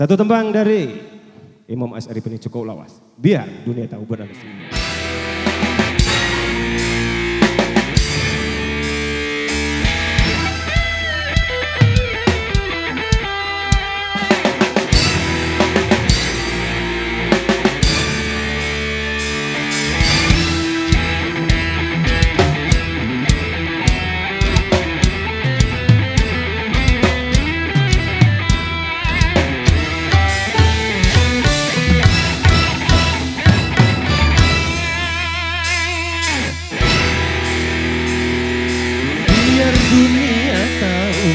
Satu tembang dari Imam Asy'ari ini cukup lawas. Biar dunia tahu buat Anda semua. Dunia tahu,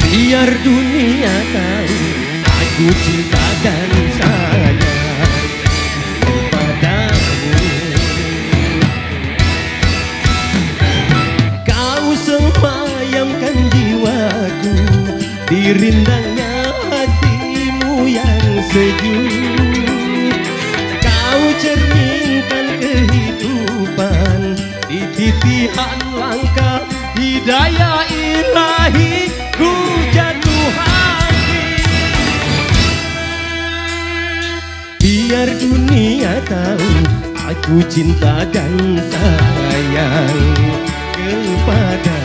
biar dunia tahu, aku cinta dan sayang kepadamu. Kau semayamkan jiwaku di rindangnya hatimu yang sejuk. Kau cerminkan kehidupan di titihan langkah hidayah ilahi, ku jatuh hati. Biar dunia tahu, aku cinta dan sayang kepadamu.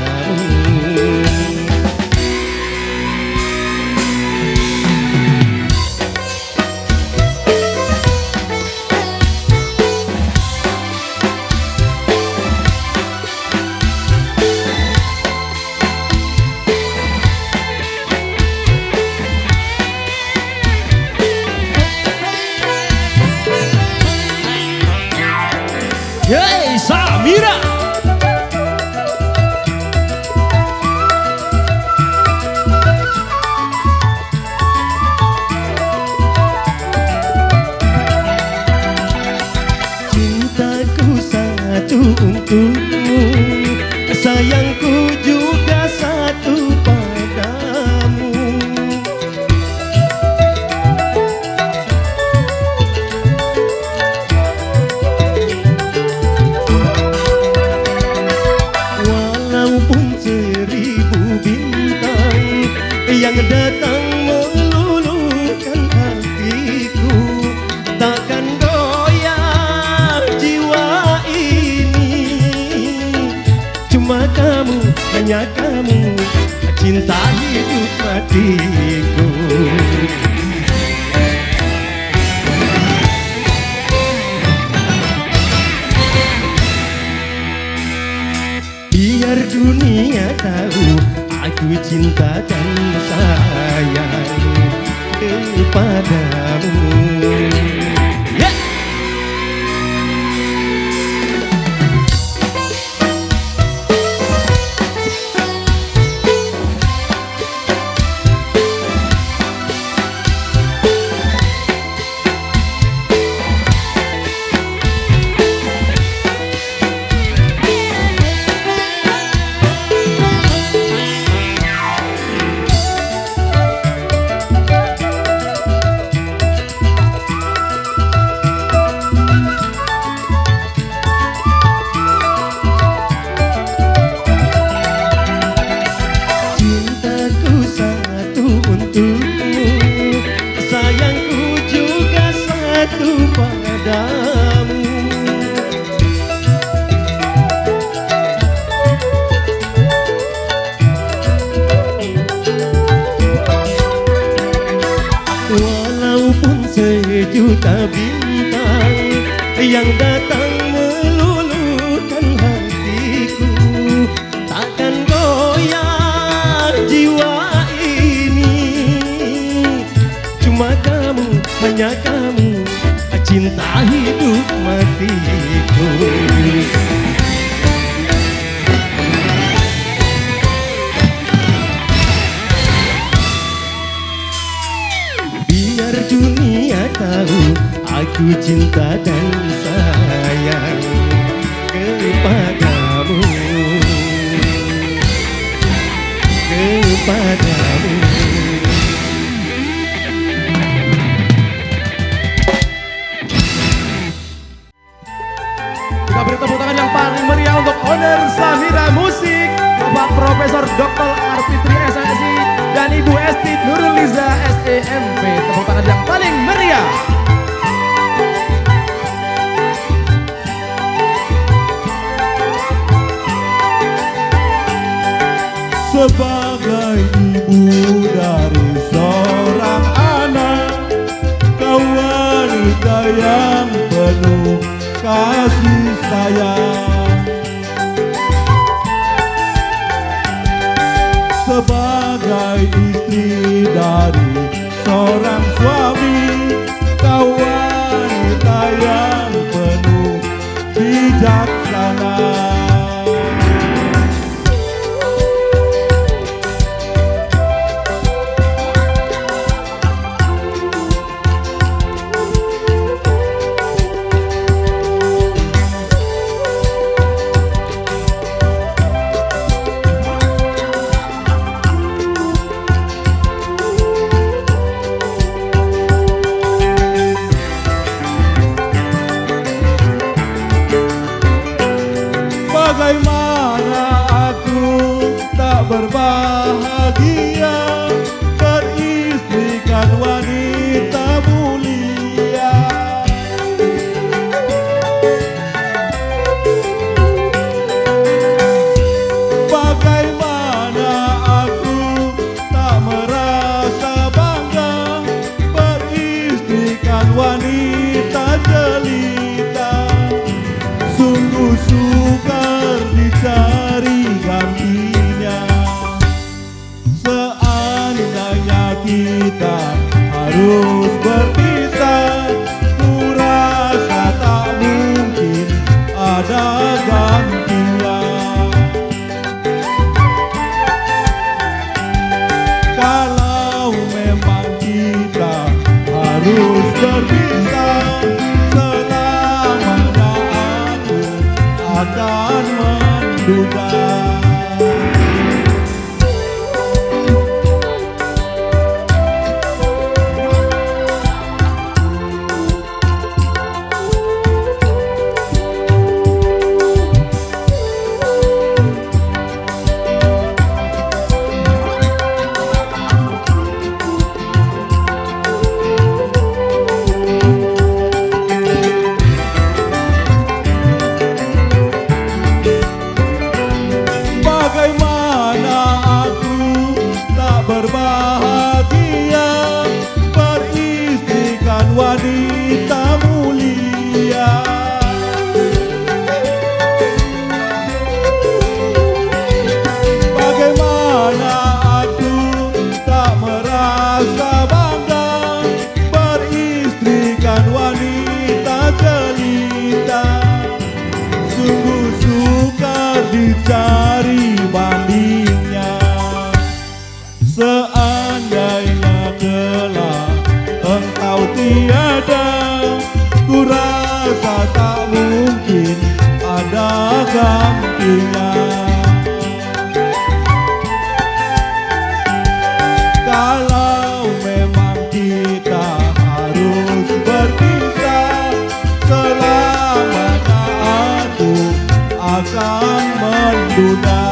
Yeay, Samira. Cintaku satu untukmu, sayangku juga satu padamu. Yang datang meluluhkan hatiku, takkan goyah jiwa ini. Cuma kamu, hanya kamu, cinta hidup matiku. Biar dunia tahu, aku cinta dan sayang kepadamu. Yeah. Sayangku juga satu padamu. Walaupun sejuta bintang yang datang meluluhkan hatiku, takkan goyah jiwa ini. Cuma kamu, hanya kamu, cinta hidup matiku. Biar dunia tahu, aku cinta dan sayang kepadamu. Kepadamu. Kita beri tepuk tangan yang paling meriah untuk owner Samira Musik, Bapak Profesor Dr. Lesti Nurliza SEMP. Tepuk tangan yang paling meriah. Sebagai ibu dari seorang anak, kau wanita yang penuh kasih sayang. Sebagai istri dari seorang suami, kau wanita yang penuh bijaksana. Bagaimana aku tak berbahagia beristrikan wanita mulia. Bagaimana aku tak merasa bangga beristrikan wanita jelita. Sungguh sukar dicari gantinya. Seandainya kita harus berpisah, ku rasa tak mungkin ada gantinya. Kalau memang kita harus berpisah, selamanya aku akan menduga. Bagaimana aku tak berbahagia beristrikan wanita mulia. Bagaimana aku tak merasa bangga beristrikan wanita jelita. Sungguh sukar dicari bandingnya. Seandainya kelak engkau tiada, ku rasa tak mungkin ada gantinya. Kalau memang kita harus berpisah, selamanya aku akan menduda.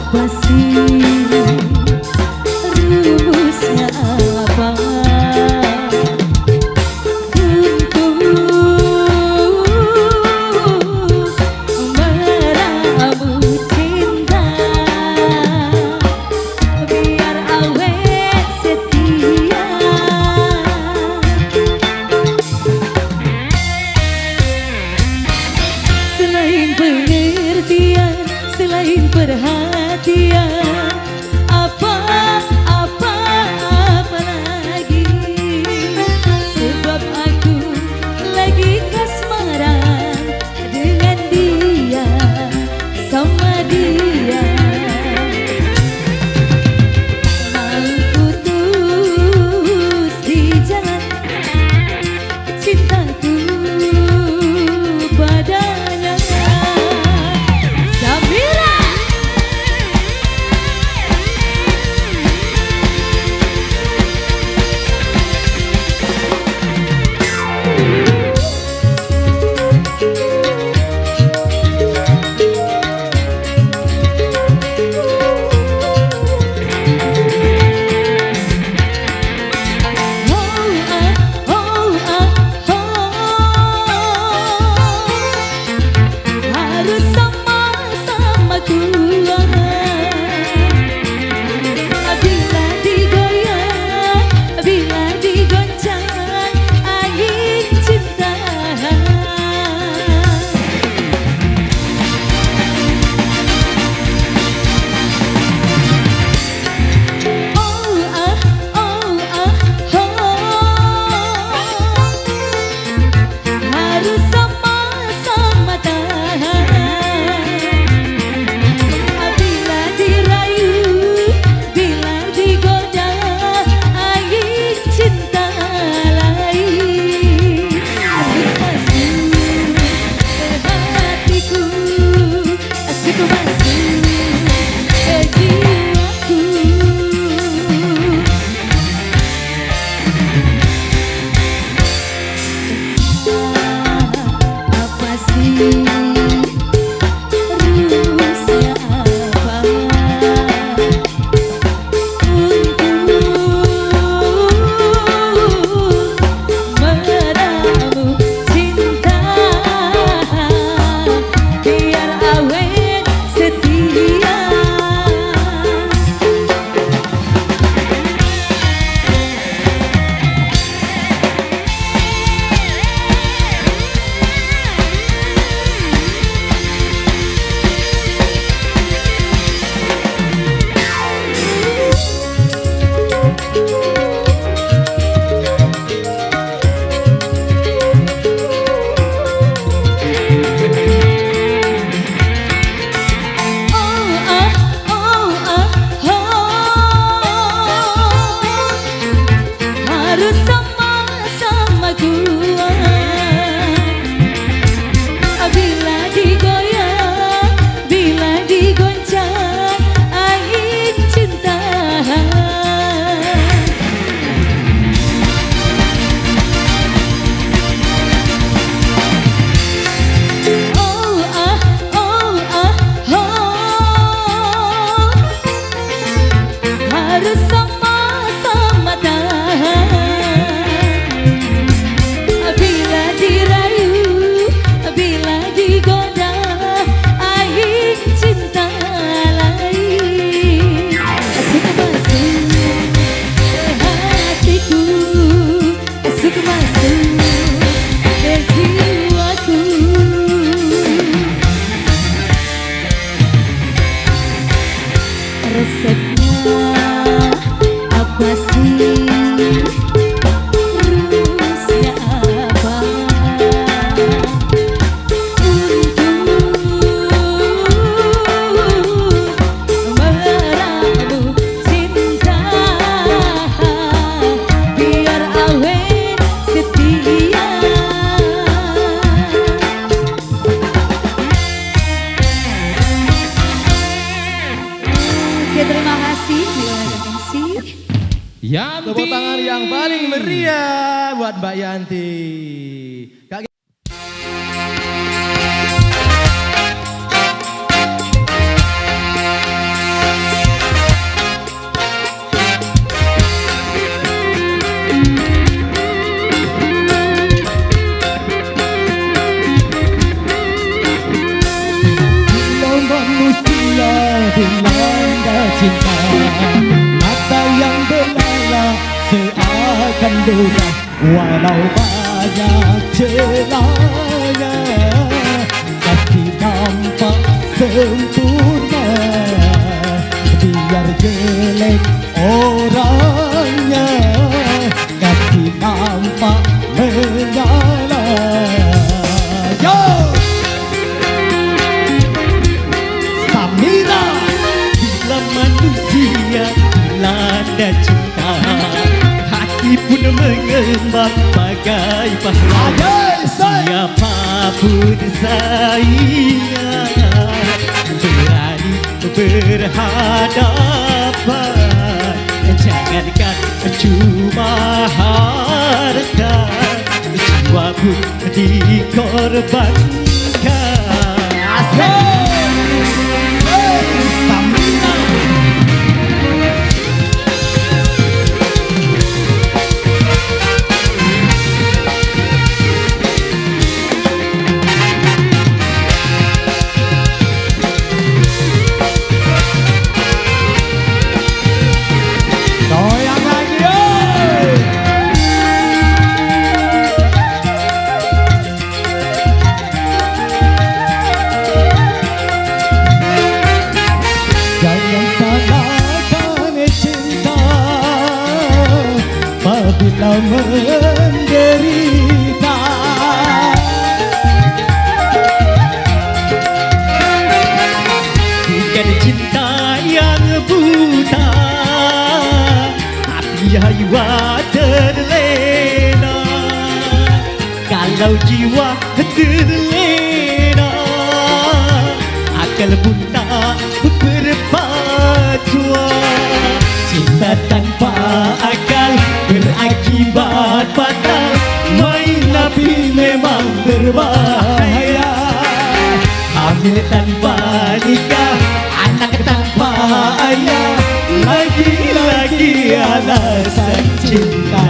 Apa sih rumusnya apa untuk meramu cinta biar awet setia. Selain pengertian, selain perhatian, apa lagi? Sebab aku lagi kasmaran dengan dia, sama dia. Mau putus di jalan cintaku padanya. Samira. Harus sama-sama kuat. Bila digoyang, bila digoncang angin cinta. Harus sama-sama tahan. Bila dirayu, bila digoda angin cinta lain. Asik-asik ke hatiku, asik masuk ke jiwaku. Apa sih rumusnya apa untuk meramu cinta biar awet setia. Harus sama-sama kuat. Bila digoyang, bila digoncang angin cinta. Harus sama-sama tahan. Bila dirayu, bila digoda angin cinta lain. Asik masuk ke hatiku, asik masuk ke jiwaku. Resepnya apa sih? Rumusnya apa untuk meramu cinta biar awet setia. Oke, terima kasih. Yanti. Tepuk tangan yang paling meriah buat Mbak Yanti. Kak dia dilanda cinta, mata yang belalak seakan duga, walau banyak celahnya, kasih nampak sempurna, biar jelek orangnya, kasih nampak menyala. Yo! Samira, bila manusia dilanda cinta, hati pun mengembang bagai pahlawan. Siapapun saingan berani berhadapan, jangankan cuma harta, jiwa pun dikorbankan. Asik! Samina. Goyang lagi, oi! Jangan salahkan cinta apabila menderita. Bukan cinta yang buta, tapi jiwa terlena. Kalau jiwa terlena, akal pun tak berpatuan. Cinta tanpa akal berakibat fatal, main api memang berbahaya. Hamil tanpa nikah, anak tanpa ayah, lagi-lagi alasan cinta.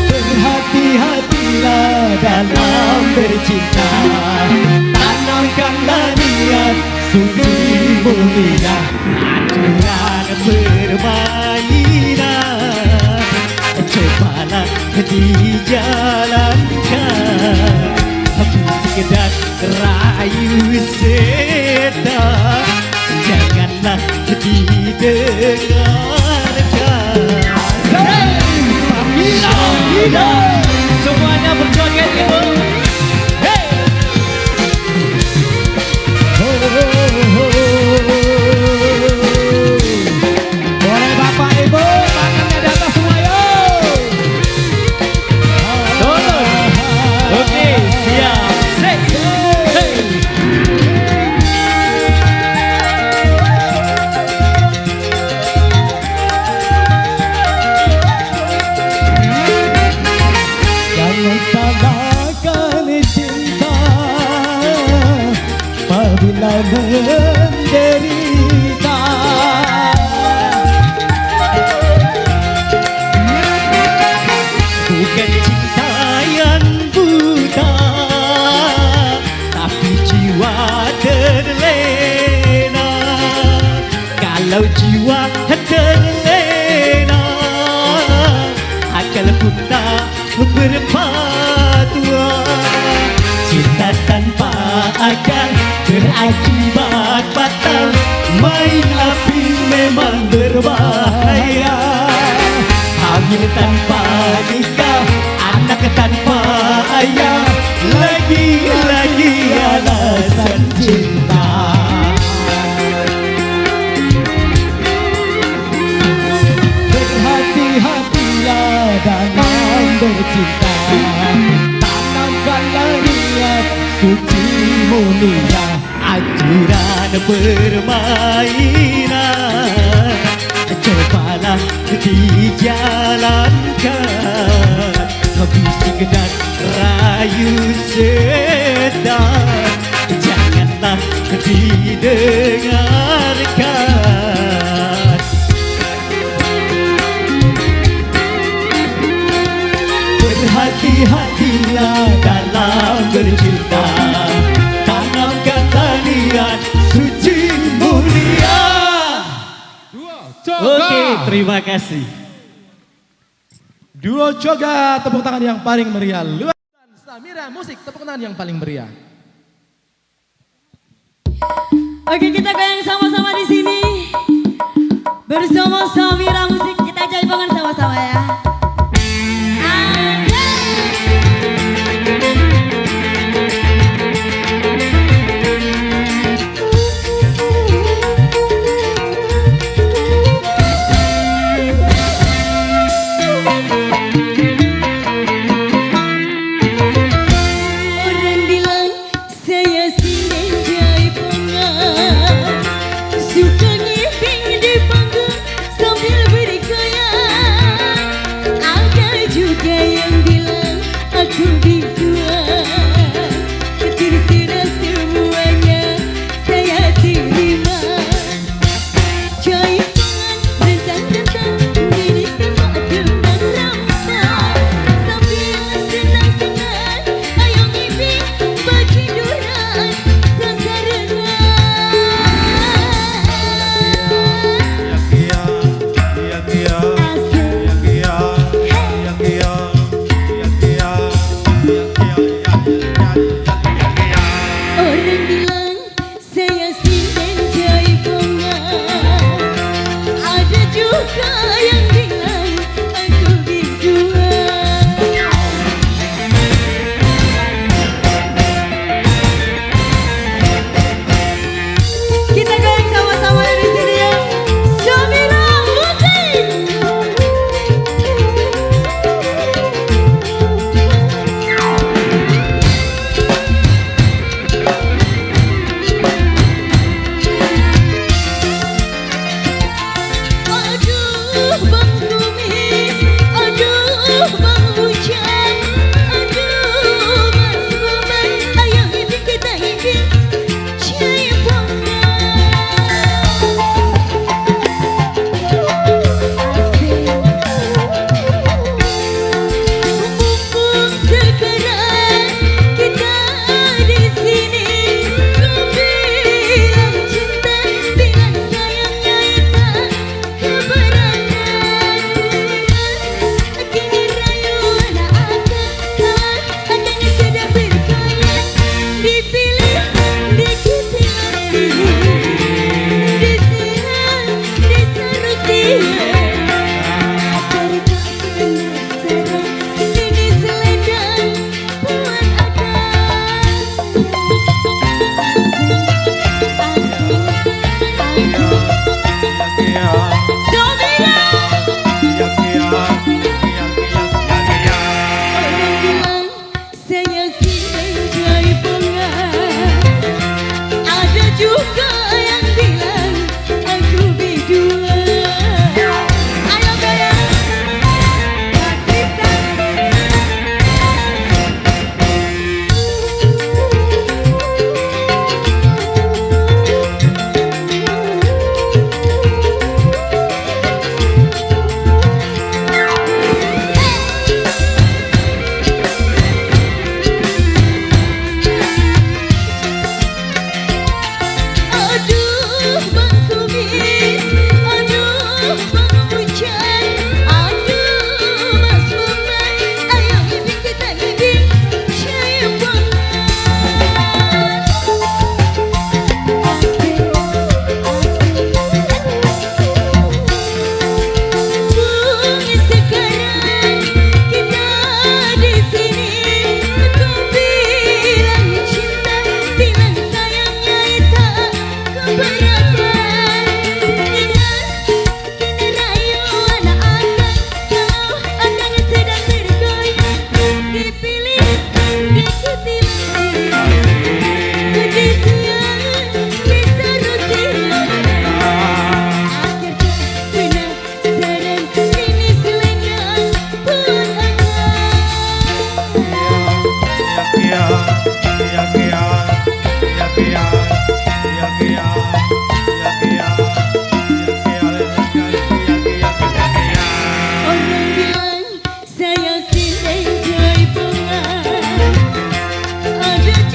Berhati-hatilah dalam bercinta, tanamkanlah niat suci mulia, aturan permainan cobalah dijalankan, bukan sekedar rayu setan, janganlah didengarkan. Samina, semuanya berjoget ibu. Hey! Boleh bapak ibu, tangannya di atas semua yuk. Oke, siap. Set. Hey. Jangan salahkan cinta apabila menderita. Bukan cinta yang buta, tapi jiwa terlena. Kalau jiwa terlena, akal pun tak berpatuan. Cinta tanpa akal berakibat fatal, main api memang berbahaya. Hamil tanpa nikah, anak tanpa ayah, lagi-lagi alasan cinta. Berhati-hatilah dalam bercinta, tanamkanlah niat suci mulia, aturan permainan cobalah dijalankan, bukan sekedar rayu setan, janganlah didengarkan. Berhati-hatilah dalam bercinta, cinta, tanamkan niat suci mulia. Oke, terima kasih. Duo Joga, tepuk tangan yang paling meriah. Luar dan Samira Musik, tepuk tangan yang paling meriah. Oke, kita goyang sama-sama di sini bersama Samira Musik. Kita jaipongan sama-sama ya. Orang bilang saya sinden jaipongan, suka ngiping di panggung sambil bergoyang. Ada juga yang bilang aku biduan, terserah semuanya saya terima. Jaipongan rentang-rentang dinikmat dengan ramah, sambil senang-senang ayo ngiping bagi duran sasarangan. Orang bilang saya sinden jaipongan, ada juga yang bilang aku biduan. Kita goyang sama-sama di sini ya. Samira Musik.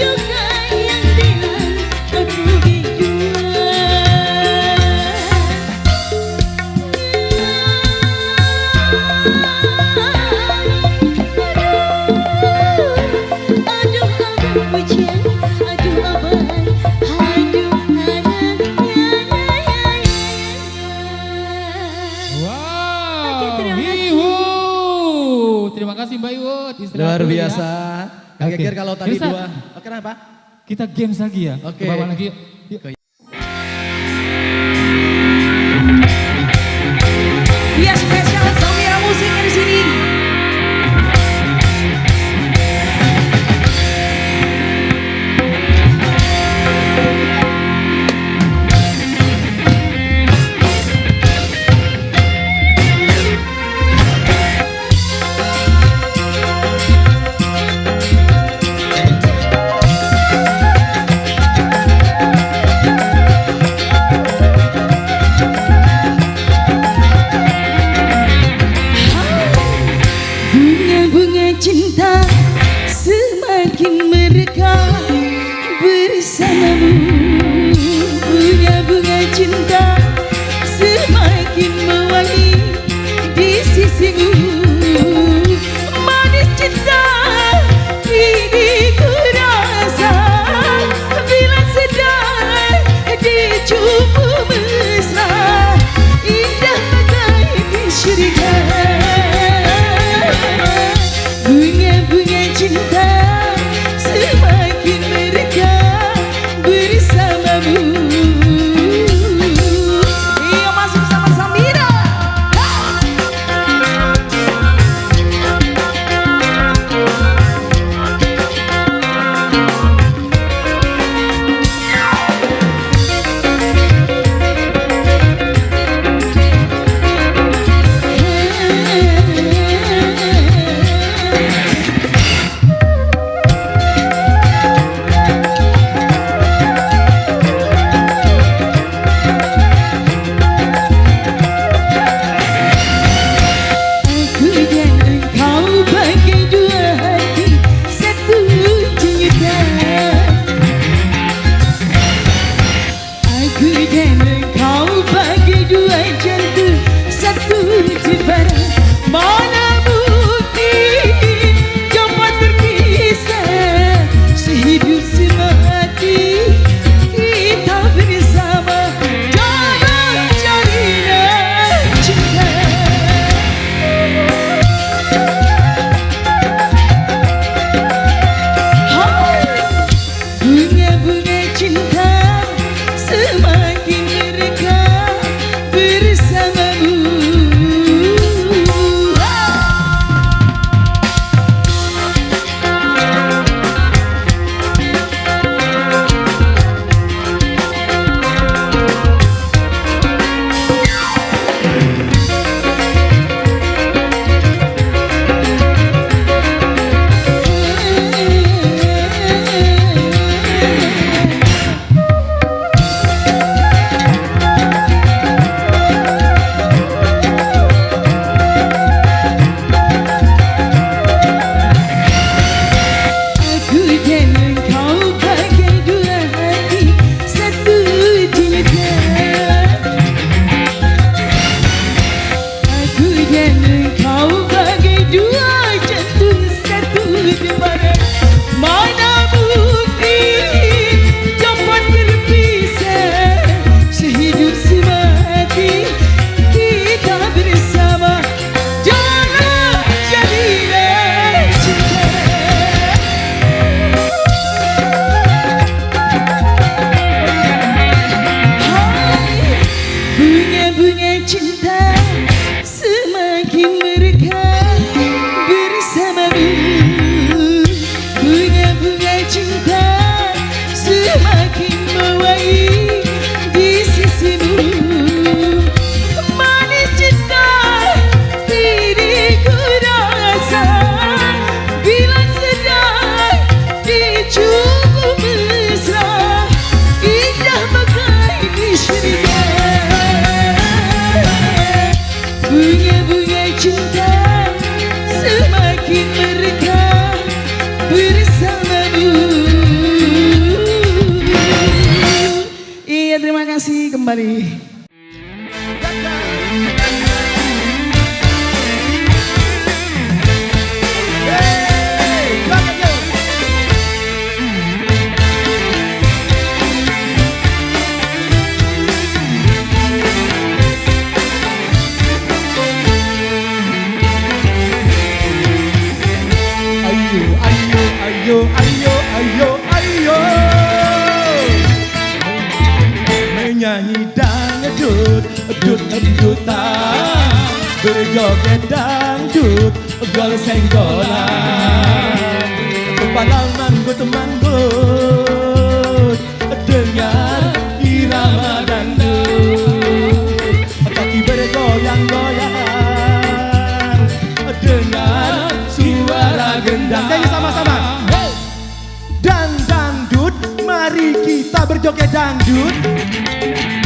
juga yang bilang aku berdua. Aduh abang pujian, aduh abang, aduh Wow, Oke, terima kasih. Ibu. Terima kasih Mbak Iwut. Istirahat Luar dulu ya. biasa. Kak Oke. Gekir kalau tadi Ustaz, dua. Oh, kenapa? Kita games lagi ya. Oke. Ke bawah lagi yuk. Yuk. Dia spesial Samira Musik di sini. kembali. Ayo, ayo, ayo, ayo, menyanyi dangdut, dangdutan, berjoget dangdut, gol senggolan, kepala manggut manggut, dengar irama dangdut, kaki bergoyang-goyang, dengar suara gendang. Nyanyi sama-sama. Mari kita berjoget dangdut,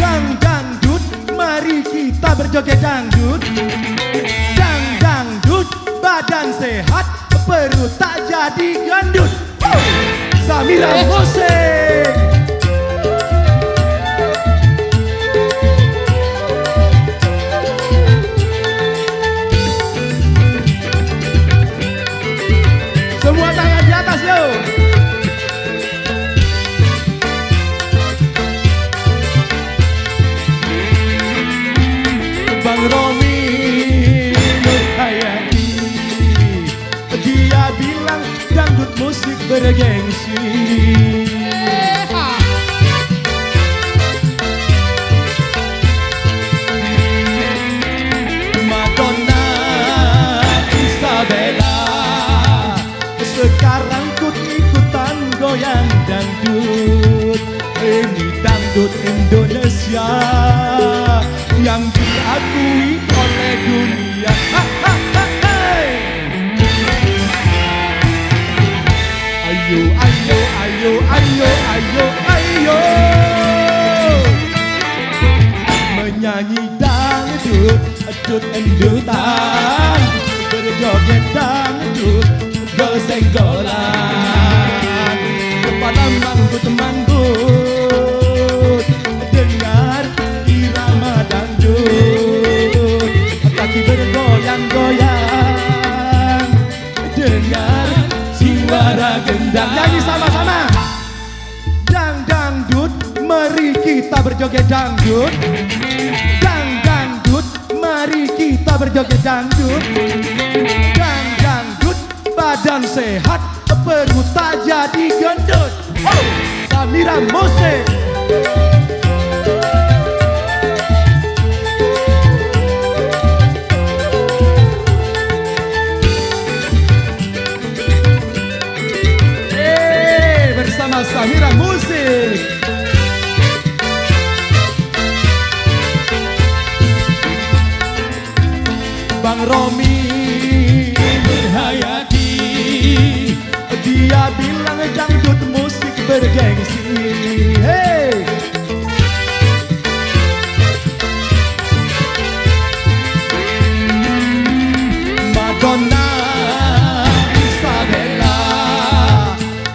dangdut, mari kita berjoget dangdut, dangdut, badan sehat, perut tak jadi gendut. Samira musik. Semua tangan di atas yo. Bang Romi Nurhayati, dia bilang dangdut musik bergengsi. Madonna Isabella, sekarang ikut-ikutan goyang dangdut. Ini dangdut Indonesia yang diakui oleh dunia. Ayo, ayo, ayo, ayo, ayo, ayo, menyanyi dangdut, dangdutan, berjoget dangdut, gol senggolan, kepala manggut-manggut, dengar irama dangdut, kaki bergoyang-goyang, dengar suara gendang. Nyanyi sama-sama. Dangdut, mari kita berjoget dangdut, dangdut, mari kita berjoget dangdut, dangdut, badan sehat, perut tak jadi gendut. Samira musik. Bersama Samira musik. Bang Romi Nurhayati, dia bilang dangdut musik bergengsi. Hey. Madonna Isabella,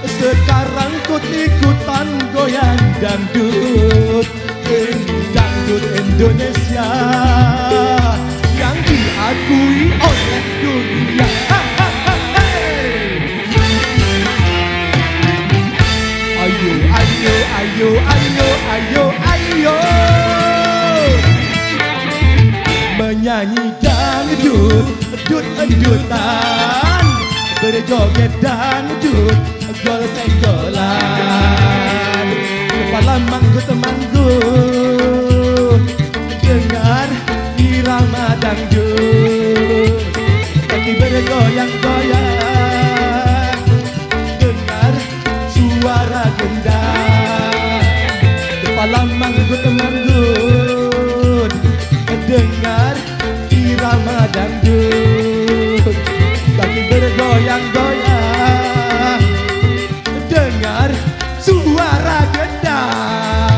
sekarang ikut-ikutan goyang dangdut. Ini dangdut Indonesia yang diakui oleh dunia. Ayo, ayo, ayo, ayo, ayo, ayo, menyanyi dangdut, dangdutan, berjoget dangdut, gol senggolan, kepala manggut-manggut, dengar irama dangdut, kaki bergoyang-goyang, dengar suara gendang, kepala manggut-manggut, dengar irama dangdut, kaki bergoyang-goyang, dengar suara gendang.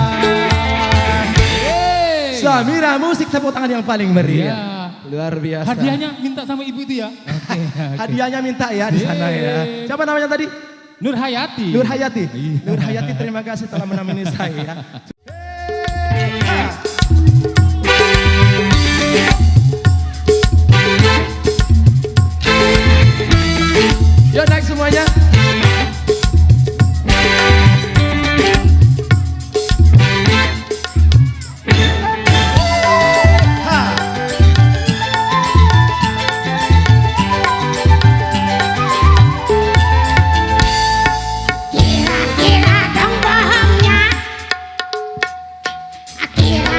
Samira musik, tepuk tangan yang paling meriah. Luar biasa. Hadiahnya minta sama ibu itu ya. Hadiahnya minta ya di sana ya. Siapa namanya tadi? Nurhayati. Nurhayati. Nurhayati, terima kasih telah menemani saya. Yuk naik semuanya. Kira-kira dong bohongnya, kira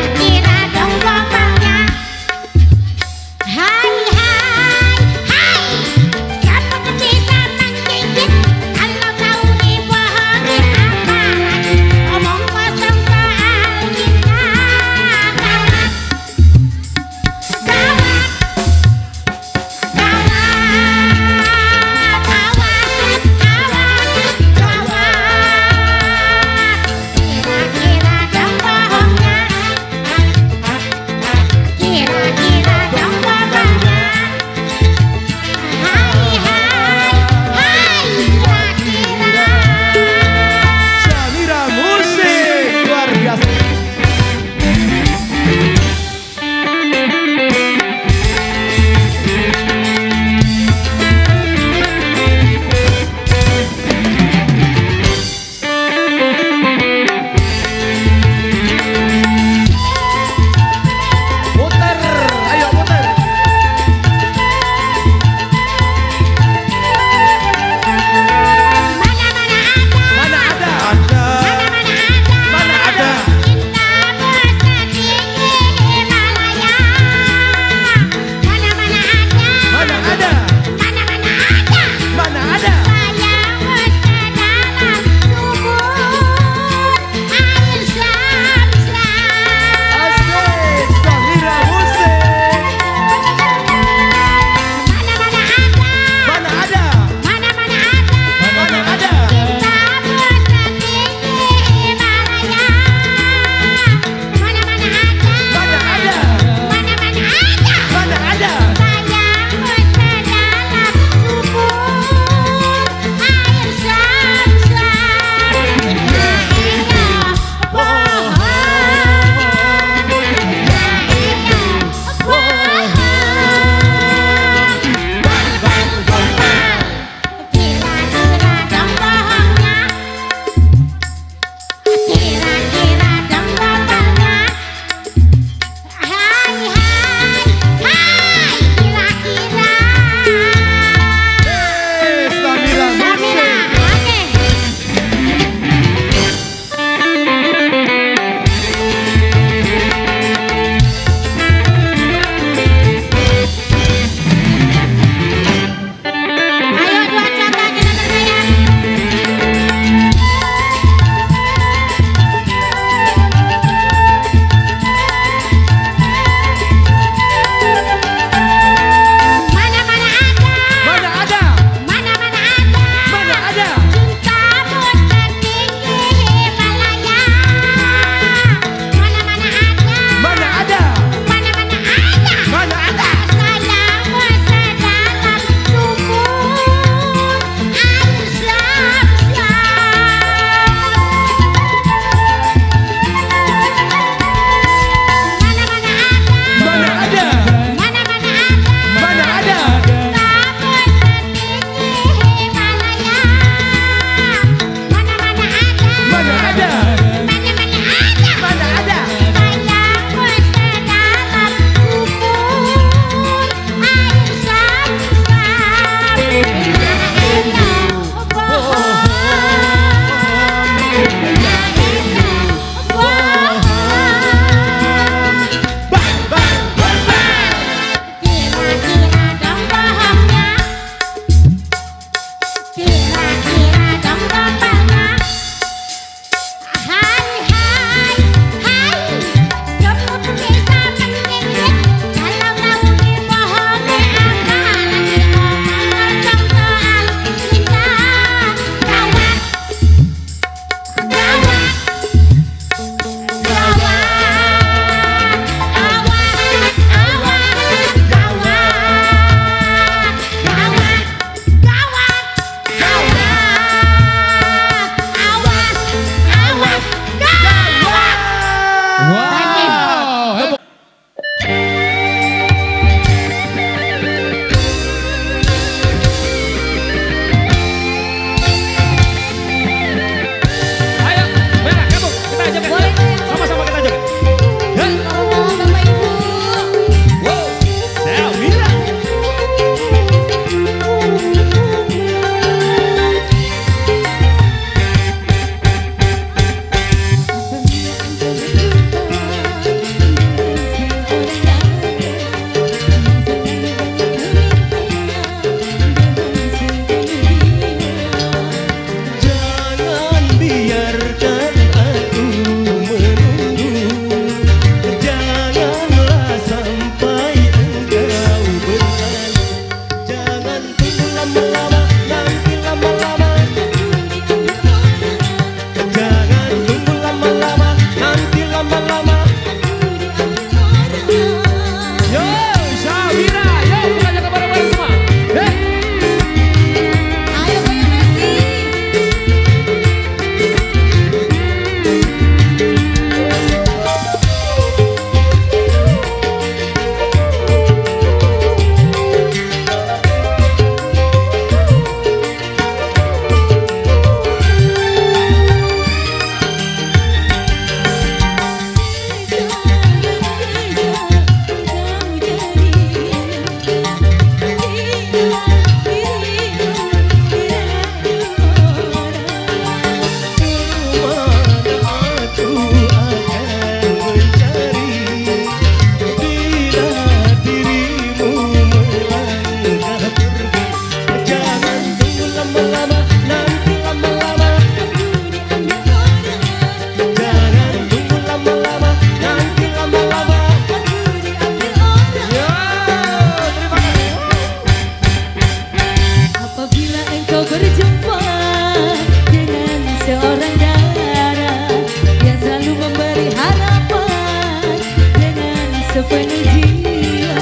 penuh jiwa.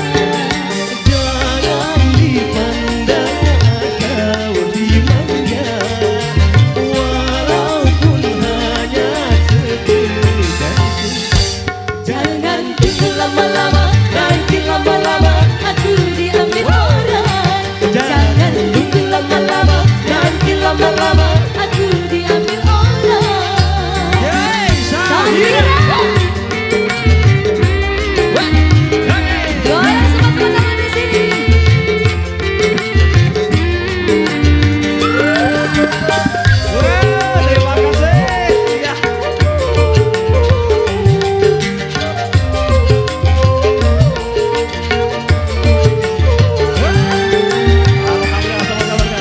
Jangan dipandang atau dimanja, walaupun hanya sekedar. Jangan tunggu lama-lama, nanti lama-lama aku diambil orang. Jangan tunggu lama-lama, nanti lama-lama aku diambil orang. Samira. Goyang semua teman-teman di sini. Terima kasih. Ya. Alhamdulillah sama-sama.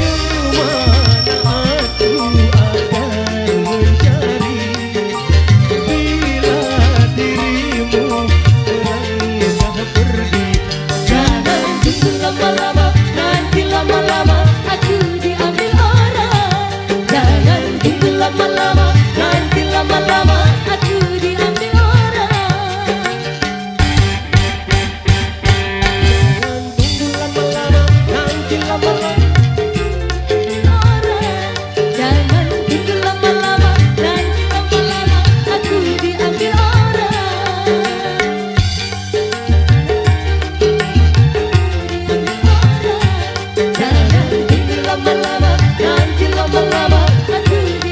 Kemana aku akan mencari bila dirimu telah pergi. Jangan tunggu lama-lama, nanti lama-lama aku diambil orang. Jangan tunggu lama-lama, nanti lama-lama aku diambil orang. Jangan tunggu lama-lama, nanti lama-lama. Orang. Jangan tunggu lama-lama, nanti lama-lama aku diambil orang. Jangan tunggu lama-lama, nanti lama-lama aku diambil